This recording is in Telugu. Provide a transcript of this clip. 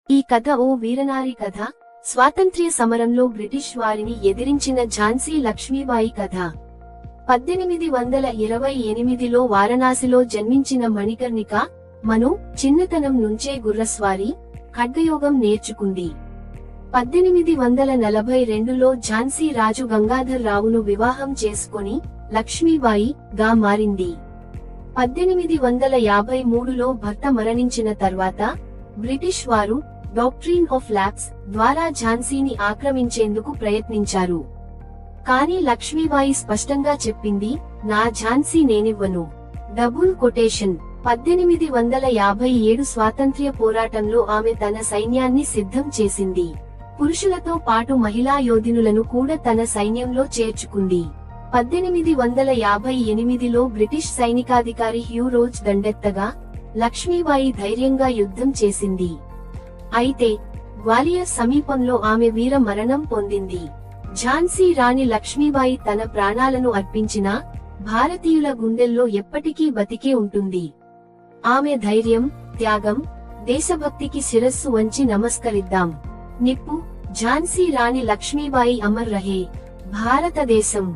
ఈ కథ ఓ వీరనారి కథ. స్వాతంత్ర్య సమరంలో బ్రిటిష్ వారిని ఎదిరించిన ఝాన్సీ లక్ష్మీబాయి కథ. 1828లో వారణాసిలో జన్మించిన మణికర్ణిక మను చిన్నతనం నుంచే గుర్రస్వారీ, ఖడ్గయోగం నేర్చుకుంది. 1842లో ఝాన్సీ రాజు గంగాధర్ రావును వివాహం చేసుకొని లక్ష్మీబాయి గా మారింది. 1853లో భర్త మరణించిన తర్వాత బ్రిటిష్ వారు డాక్ట్రిన్ ఆఫ్ ల్యాప్స్ ద్వారా ఝాన్సీని ఆక్రమించేందుకు ప్రయత్నించారు. కానీ లక్ష్మీబాయి స్పష్టంగా చెప్పింది, నా ఝాన్సీ నేనివ్వను. Double quotation. 1857 స్వాతంత్ర్య పోరాటంలో ఆమె తన సైన్యాన్ని సిద్ధం చేసింది. పురుషులతో పాటు మహిళా యోధులను కూడా తన సైన్యంలో చేర్చుకుంది. 1858లో బ్రిటిష్ సైనికాధికారి హ్యూ రోజ్ దండెత్తగా లక్ష్మీబాయి ధైర్యంగా యుద్ధం చేసింది. అయితే గ్వాలియర్ సమీపంలో ఆమె వీర మరణం పొందింది. ఝాన్సీ రాణి లక్ష్మీబాయి తన ప్రాణాలను అర్పించినా భారతీయుల గుండెల్లో ఎప్పటికీ బతికే ఉంటుంది. ఆమె ధైర్యం, త్యాగం, దేశభక్తికి శిరస్సు వంచి నమస్కరిద్దాం. నిప్పు. ఝాన్సీ రాణి లక్ష్మీబాయి అమర్ రహే. భారతదేశం.